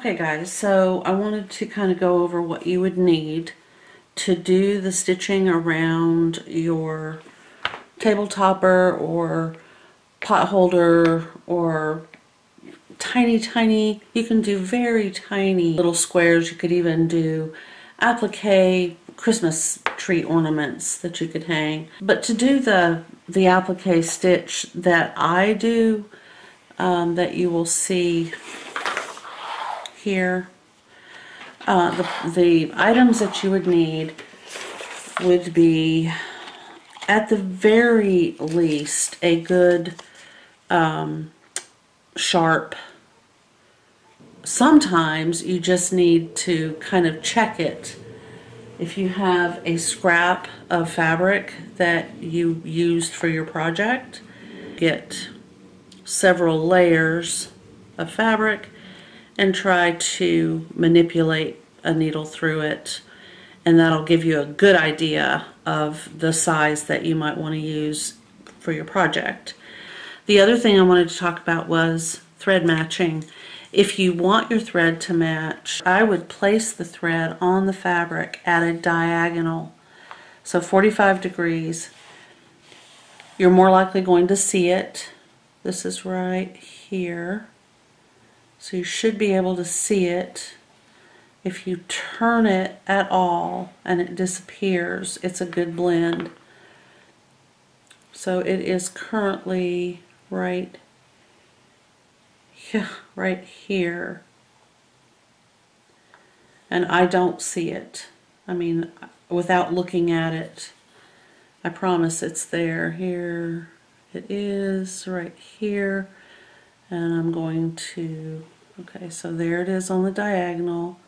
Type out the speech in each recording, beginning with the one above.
Okay guys, so I wanted to kind of go over what you would need to do the stitching around your table topper or pot holder or tiny, you can do very tiny little squares. You could even do applique Christmas tree ornaments that you could hang. But to do the applique stitch that I do, that you will see here, the items that you would need would be, at the very least, a good sharp. Sometimes you just need to kind of check it. If you have a scrap of fabric that you used for your project, get several layers of fabric and try to manipulate a needle through it, and that'll give you a good idea of the size that you might want to use for your project. The other thing I wanted to talk about was thread matching. If you want your thread to match, I would place the thread on the fabric at a diagonal, so 45 degrees. You're more likely going to see it. This is right here, so you should be able to see it. If you turn it at all and it disappears, it's a good blend. So it is currently right here, and I don't see it. I mean, without looking at it, I promise it's there. Here it is, right here, and I'm going to, okay, so there it is on the diagonal,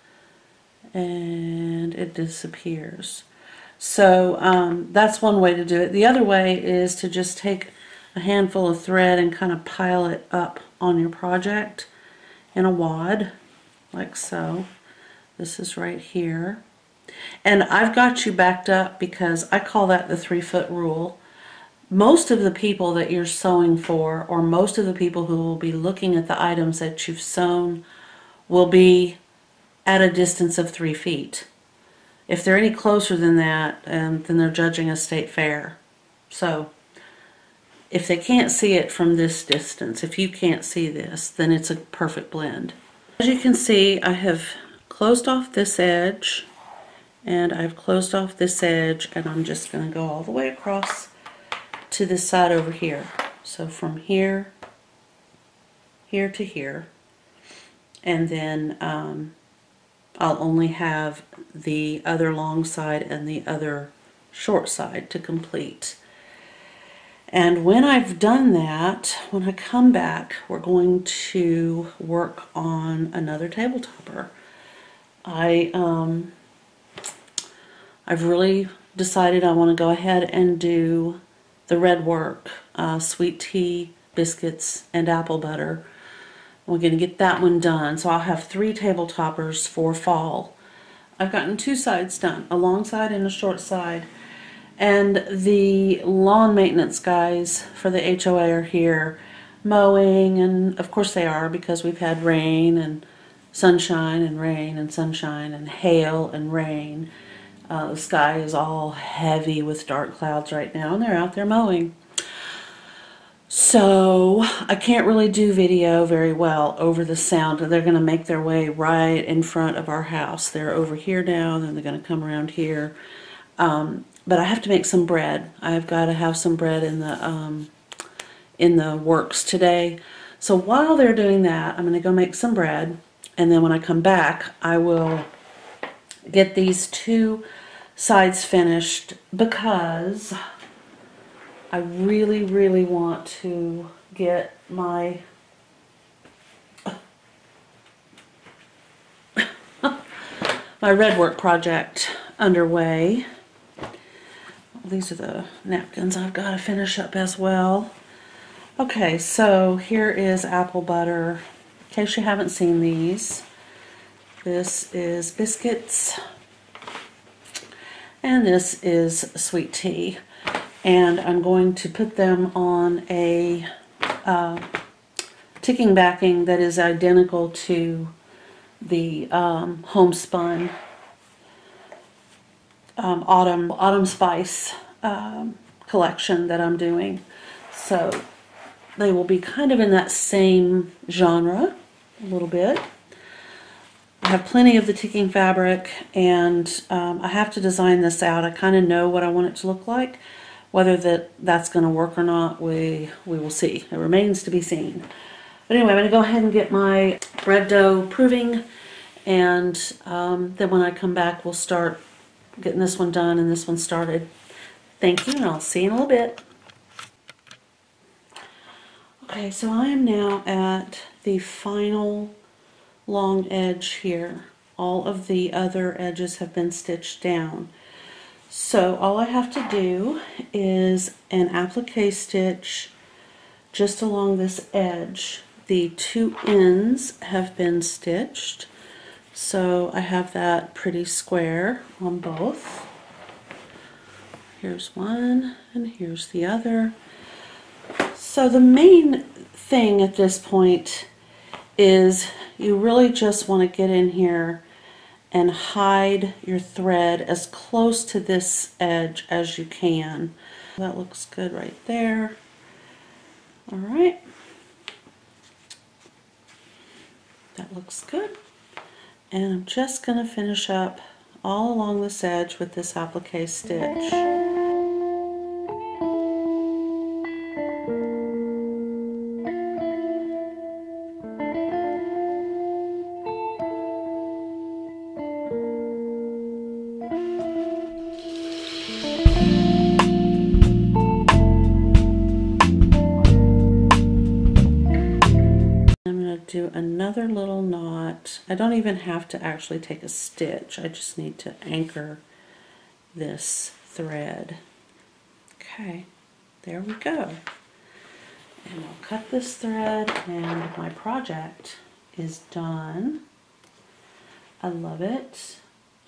and it disappears. So that's one way to do it. The other way is to just take a handful of thread and kind of pile it up on your project in a wad, like so. This is right here. And I've got you backed up because I call that the 3-foot rule. Most of the people that you're sewing for, or most of the people who will be looking at the items that you've sewn, will be at a distance of 3 feet. If they're any closer than that, then they're judging a state fair. So if they can't see it from this distance, if you can't see this, then it's a perfect blend. As you can see, I have closed off this edge, and I've closed off this edge, and I'm just going to go all the way across to this side over here. So from here to here, and then I'll only have the other long side and the other short side to complete. And when I've done that, when I come back, we're going to work on another table topper. I've really decided I want to go ahead and do the red work, sweet tea, biscuits, and apple butter. We're going to get that one done. So I'll have 3 table toppers for fall. I've gotten 2 sides done, a long side and a short side. And the lawn maintenance guys for the HOA are here mowing, and of course they are because we've had rain and sunshine and rain and sunshine and hail and rain. The sky is all heavy with dark clouds right now, and they're out there mowing. So I can't really do video very well over the sound. They're going to make their way right in front of our house. They're over here now, and then they're going to come around here. But I have to make some bread. I've got to have some bread in the works today. So while they're doing that, I'm going to go make some bread, and then when I come back, I will get these 2 sides finished because I really want to get my red work project underway. These are the napkins I've got to finish up as well. Okay, so here is apple butter. In case you haven't seen these, this is biscuits, and this is sweet tea. And I'm going to put them on a ticking backing that is identical to the homespun autumn spice collection that I'm doing. So they will be kind of in that same genre a little bit. I have plenty of the ticking fabric, and I have to design this out. I kind of know what I want it to look like. Whether that's going to work or not, we will see. It remains to be seen. But anyway, I'm going to go ahead and get my bread dough proving, and then when I come back, we'll start getting this one done and this one started. Thank you, and I'll see you in a little bit. Okay, so I am now at the final long edge here. All of the other edges have been stitched down. So all I have to do is an applique stitch just along this edge. The two ends have been stitched, so I have that pretty square on both. Here's one and here's the other. So the main thing at this point is you really just want to get in here and hide your thread as close to this edge as you can. That looks good right there. All right. That looks good. And I'm just going to finish up all along this edge with this applique stitch. Do another little knot. I don't even have to actually take a stitch. I just need to anchor this thread. Okay, there we go. And I'll cut this thread and my project is done. I love it.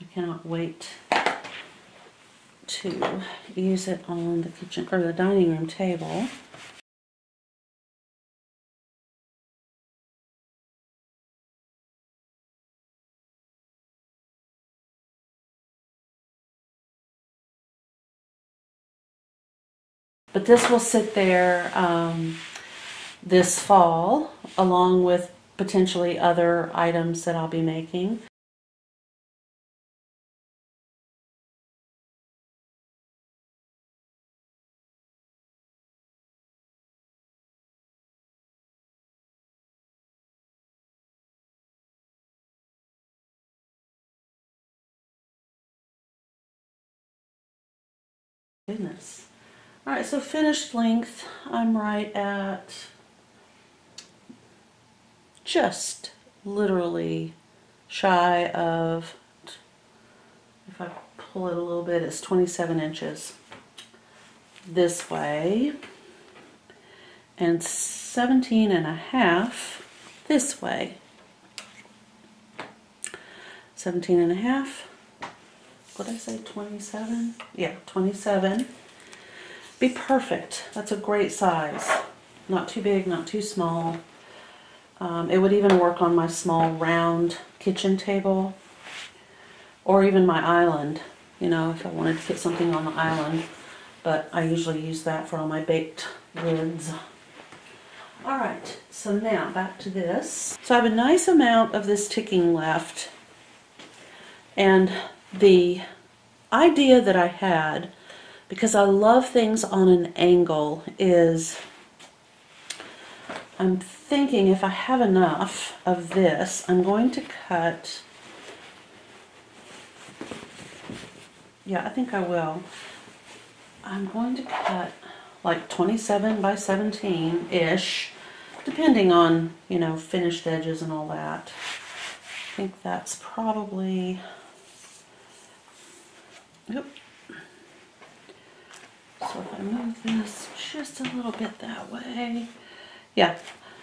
I cannot wait to use it on the kitchen or the dining room table. But this will sit there this fall, along with potentially other items that I'll be making. Goodness. All right, so finished length, I'm right at just literally shy of, if I pull it a little bit, it's 27 inches this way and 17 and a half this way. 17 and a half. What did I say, 27? Yeah, 27. Be perfect. That's a great size. Not too big, not too small. It would even work on my small round kitchen table, or even my island, you know, if I wanted to put something on the island. But I usually use that for all my baked goods. Alright, so now back to this. So I have a nice amount of this ticking left, and the idea that I had, because I love things on an angle, is I'm thinking if I have enough of this, I'm going to cut, yeah, I think I will. I'm going to cut like 27 by 17-ish, depending on, you know, finished edges and all that. I think that's probably, yep. So if I move this just a little bit that way, yeah.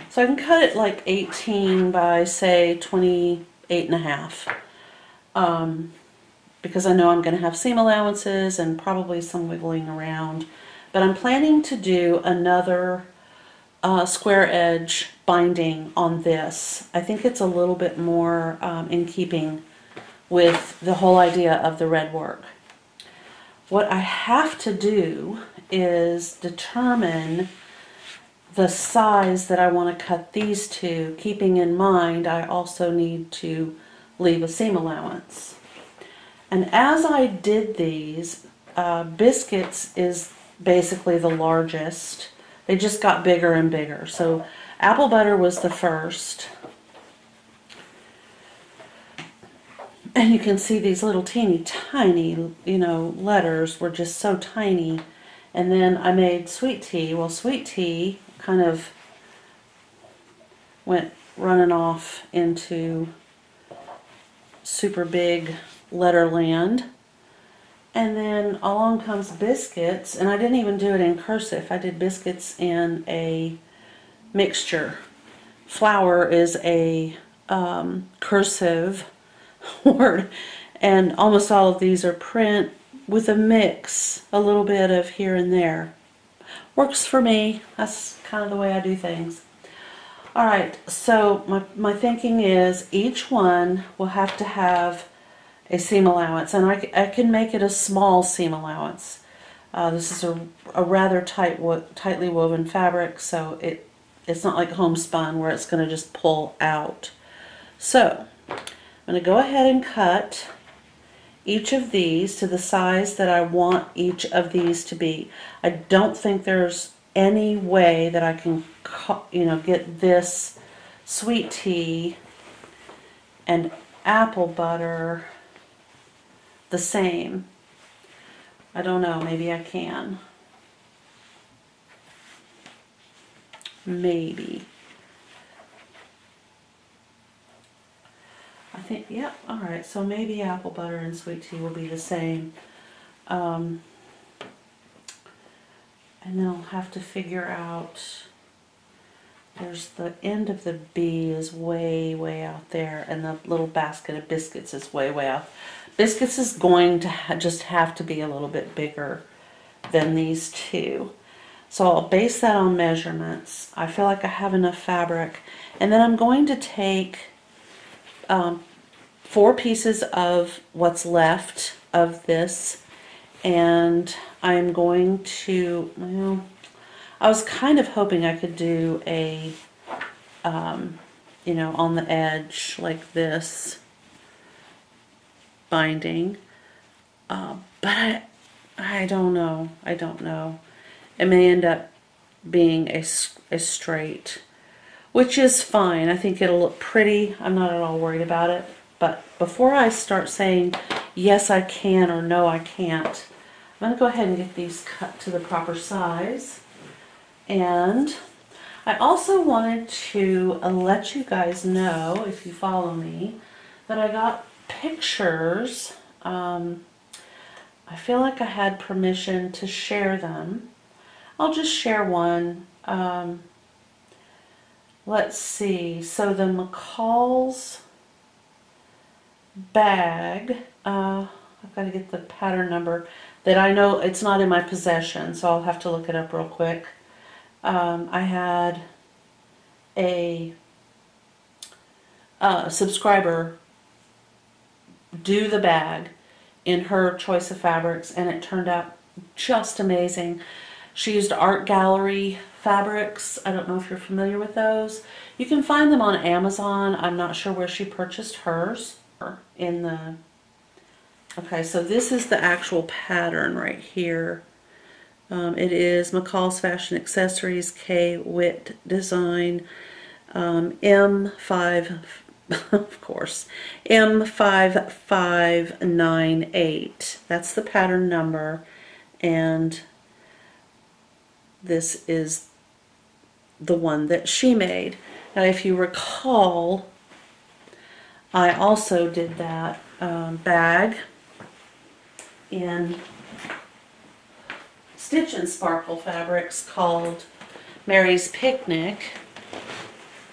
So I can cut it like 18 by, say, 28 and a half. Because I know I'm going to have seam allowances and probably some wiggling around. But I'm planning to do another square edge binding on this. I think it's a little bit more in keeping with the whole idea of the red work. What I have to do is determine the size that I want to cut these to, keeping in mind I also need to leave a seam allowance. And as I did these, biscuits is basically the largest. They just got bigger and bigger. So apple butter was the first. And you can see these little teeny tiny, letters were just so tiny. And then I made sweet tea. Well, sweet tea kind of went running off into super big letterland. And then along comes biscuits, and I didn't even do it in cursive. I did biscuits in a mixture. Flour is a cursive word, and almost all of these are print with a mix, a little bit of here and there. Works for me. That's kind of the way I do things. Alright, so my thinking is each one will have to have a seam allowance, and I can make it a small seam allowance. This is a rather tightly woven fabric, so it's not like homespun where it's going to just pull out. So I'm going to go ahead and cut each of these to the size that I want each of these to be. I don't think there's any way that I can get this sweet tea and apple butter the same. I don't know, maybe I can. Maybe. I think, yeah, alright, so maybe apple butter and sweet tea will be the same. And then I'll have to figure out, there's the end of the B is way, way out there, and the little basket of biscuits is way, way out. Biscuits is going to just have to be a little bit bigger than these two. So I'll base that on measurements. I feel like I have enough fabric. And then I'm going to take 4 pieces of what's left of this, and I'm going to, well, I was kind of hoping I could do a, on the edge like this binding, but I don't know. I don't know. It may end up being a straight, which is fine. I think it'll look pretty. I'm not at all worried about it. But before I start saying yes I can or no I can't, I'm going to go ahead and get these cut to the proper size. And I also wanted to let you guys know, if you follow me, that I got pictures. I feel like I had permission to share them. I'll just share one. Let's see. So the McCall's bag, I've got to get the pattern number that I know it's not in my possession, so I'll have to look it up real quick. I had a subscriber do the bag in her choice of fabrics, and it turned out just amazing. She used art gallery fabrics. I don't know if you're familiar with those. You can find them on Amazon. I'm not sure where she purchased hers. In the, okay, so this is the actual pattern right here. It is McCall's Fashion Accessories, K. Witt Design, M5, of course, M5598. That's the pattern number, and this is the one that she made. Now, if you recall, I also did that bag in Stitch and Sparkle fabrics called Mary's Picnic,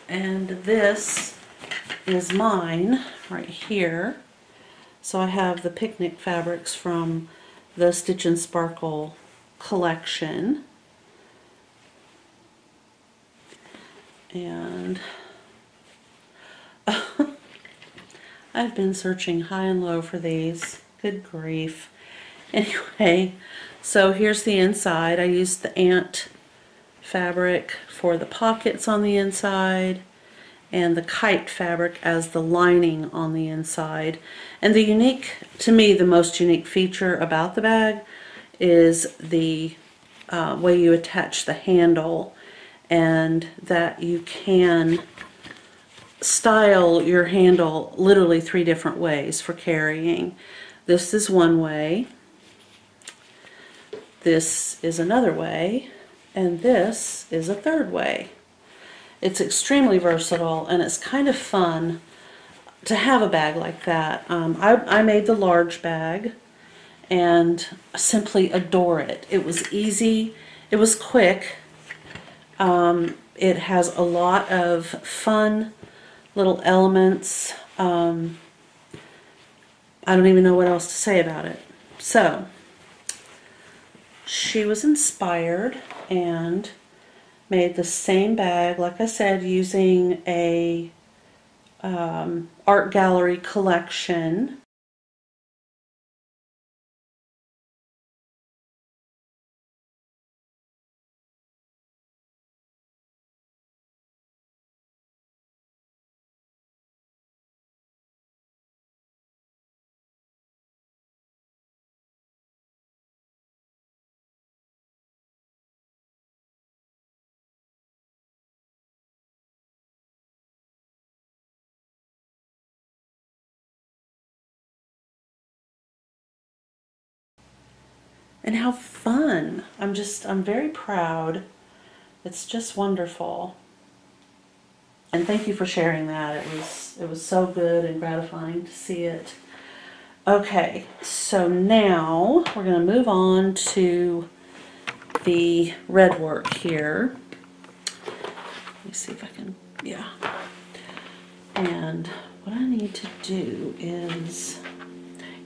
and this is mine right here. So I have the picnic fabrics from the Stitch and Sparkle collection. And I've been searching high and low for these. Good grief. Anyway, so here's the inside. I used the ant fabric for the pockets on the inside and the kite fabric as the lining on the inside. And the unique, to me, the most unique feature about the bag is the way you attach the handle, and that you can style your handle literally 3 different ways for carrying. This is one way, this is another way, and this is a third way. It's extremely versatile, and it's kind of fun to have a bag like that. I made the large bag and simply adore it. It was easy, it was quick, it has a lot of fun little elements. I don't even know what else to say about it. So, she was inspired and made the same bag, like I said, using a art gallery collection. And how fun. I'm very proud. It's just wonderful. And thank you for sharing that. It was so good and gratifying to see it. Okay, so now we're going to move on to the red work here. Let me see if I can, yeah. And what I need to do is,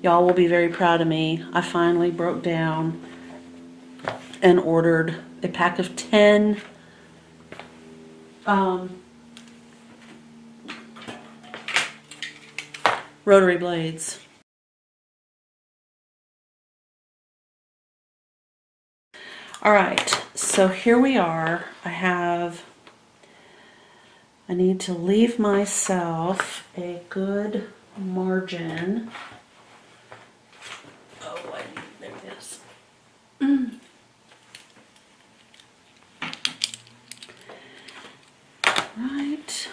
y'all will be very proud of me. I finally broke down and ordered a pack of 10 rotary blades. Alright, so here we are. I need to leave myself a good margin. Oh, there it is. Right.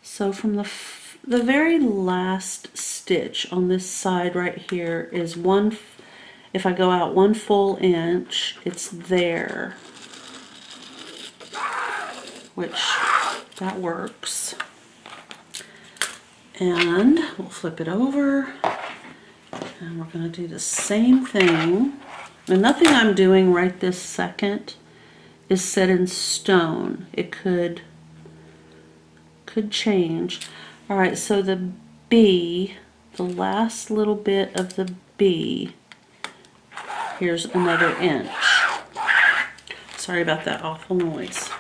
So from the very last stitch on this side right here is one. If I go out 1 full inch, it's there, which that works. And we'll flip it over, and we're going to do the same thing. And nothing I'm doing right this second is set in stone. It could change. All right, so the B, the last little bit of the B, here's another inch. Sorry about that awful noise.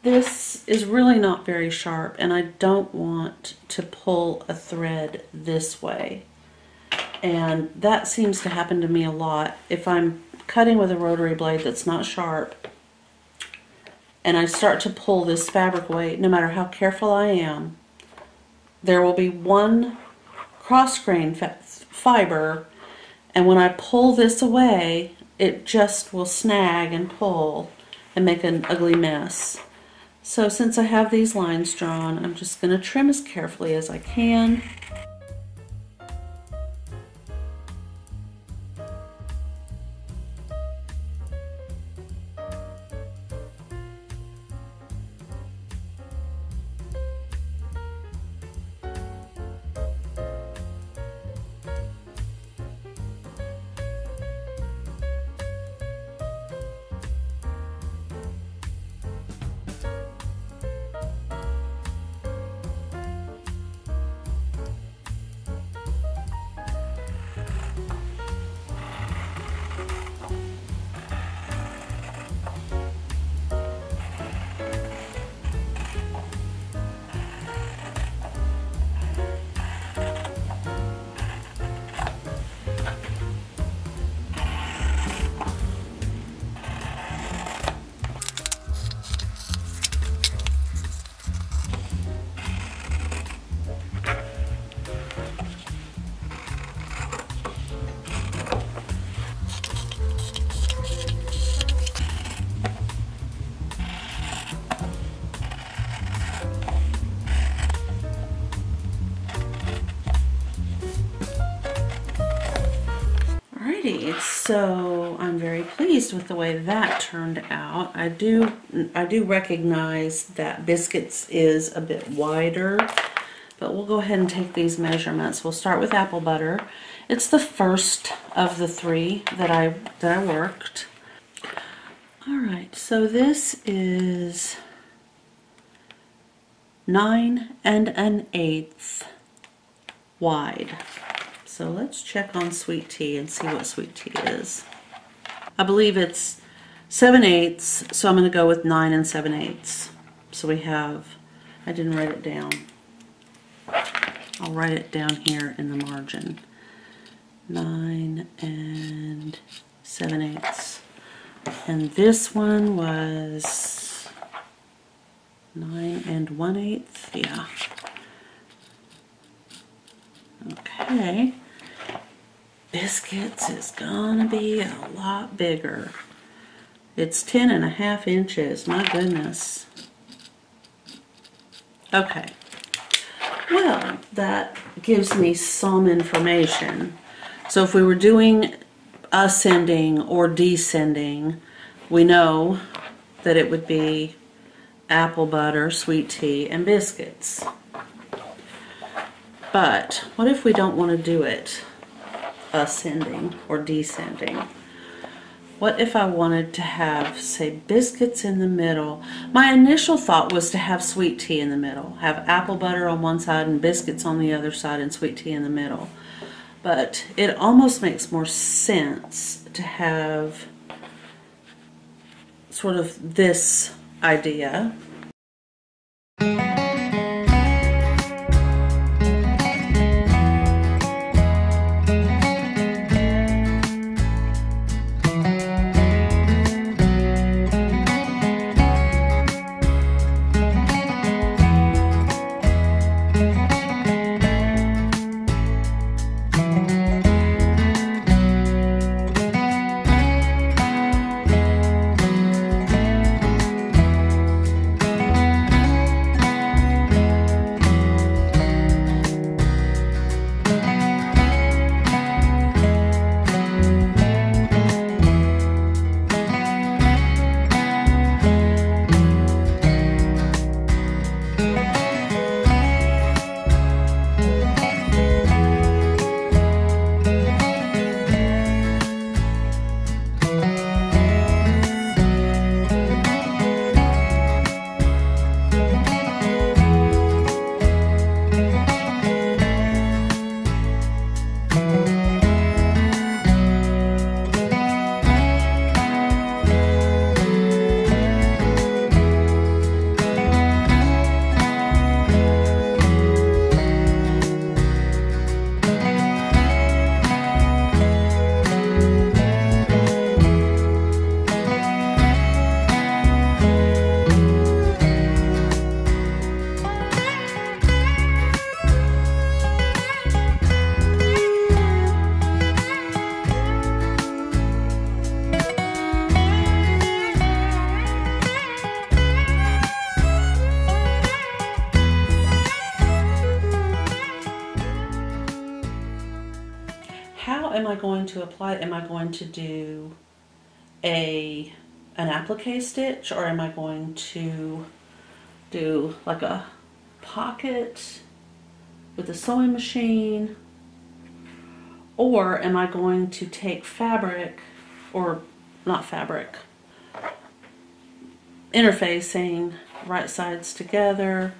This is really not very sharp, and I don't want to pull a thread this way. And that seems to happen to me a lot. If I'm cutting with a rotary blade that's not sharp, and I start to pull this fabric away, no matter how careful I am, there will be one cross-grain fiber, and when I pull this away, it just will snag and pull and make an ugly mess. So since I have these lines drawn, I'm just going to trim as carefully as I can. So I'm very pleased with the way that turned out. I do recognize that biscuits is a bit wider, but we'll go ahead and take these measurements. We'll start with apple butter. It's the first of the three that I worked. All right, so this is 9 1/8 wide. So let's check on sweet tea and see what sweet tea is. I believe it's 7/8, so I'm going to go with 9 7/8. So we have, I didn't write it down. I'll write it down here in the margin. 9 7/8. And this one was 9 1/8. Yeah. Okay. Biscuits is gonna be a lot bigger. It's 10.5 inches. My goodness. Okay. Well, that gives me some information. So if we were doing ascending or descending, we know that it would be apple butter, sweet tea, and biscuits. But what if we don't want to do it ascending or descending? What if I wanted to have, say, biscuits in the middle? My initial thought was to have sweet tea in the middle, have apple butter on one side and biscuits on the other side and sweet tea in the middle. But it almost makes more sense to have sort of this idea. how am I going to apply it? Am I going to do an applique stitch, or am I going to do like a pocket with a sewing machine, or am I going to take fabric, or not fabric, interfacing, right sides together,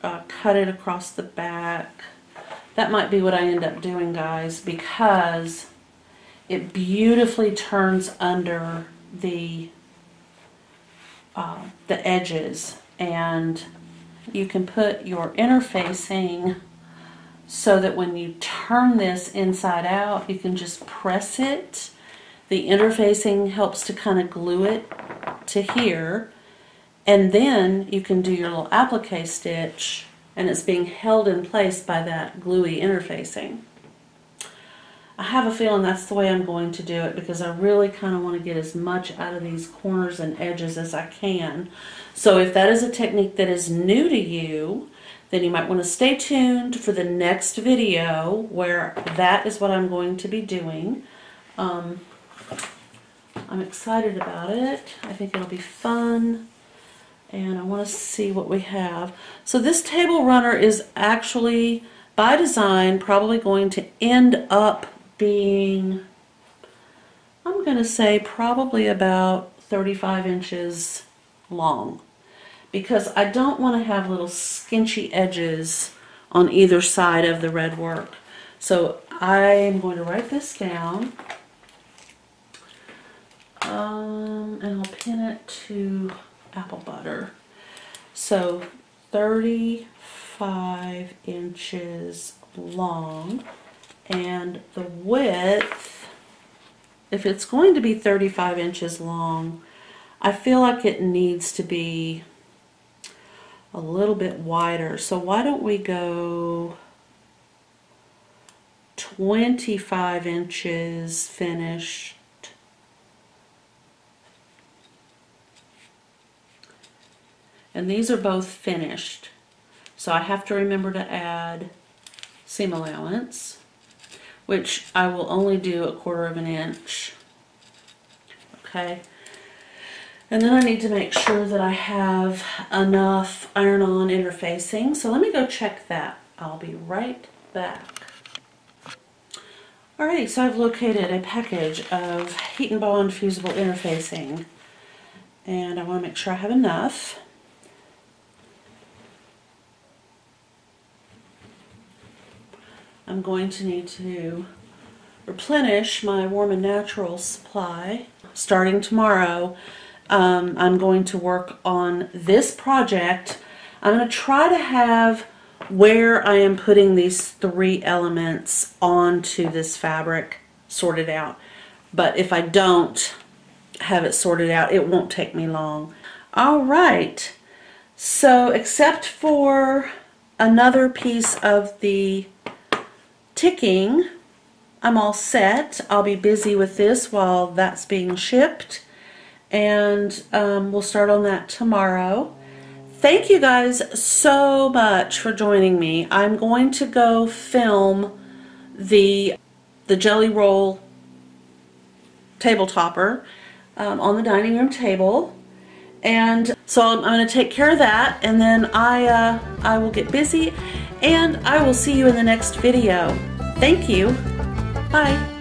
cut it across the back. That might be what I end up doing, guys, because it beautifully turns under the edges, and you can put your interfacing so that when you turn this inside out, you can just press it. The interfacing helps to kind of glue it to here, and then you can do your little applique stitch, and it's being held in place by that gluey interfacing. I have a feeling that's the way I'm going to do it, because I really kind of want to get as much out of these corners and edges as I can. So if that is a technique that is new to you, then you might want to stay tuned for the next video where that is what I'm going to be doing. I'm excited about it. I think it'll be fun, and I want to see what we have. So this table runner is actually, by design, probably going to end up being, I'm going to say, probably about 35 inches long, because I don't want to have little skinchy edges on either side of the red work. So I'm going to write this down, and I'll pin it to apple butter. So 35 inches long, and the width, if it's going to be 35 inches long, I feel like it needs to be a little bit wider. So why don't we go 25 inches finished. And these are both finished. So I have to remember to add seam allowance, which I will only do 1/4 inch. Okay. And then I need to make sure that I have enough iron-on interfacing. So let me go check that. I'll be right back. Alrighty, so I've located a package of heat and bond fusible interfacing, and I want to make sure I have enough. I'm going to need to replenish my Warm and Natural supply starting tomorrow. I'm going to work on this project. I'm going to try to have where I am putting these 3 elements onto this fabric sorted out. But if I don't have it sorted out, it won't take me long. Alright, so except for another piece of the ticking, I'm all set. I'll be busy with this while that's being shipped, and we'll start on that tomorrow. Thank you guys so much for joining me. I'm going to go film the Jellyroll Tabletopper on the dining room table, and so I'm going to take care of that, and then I will get busy, and I will see you in the next video. Thank you. Bye.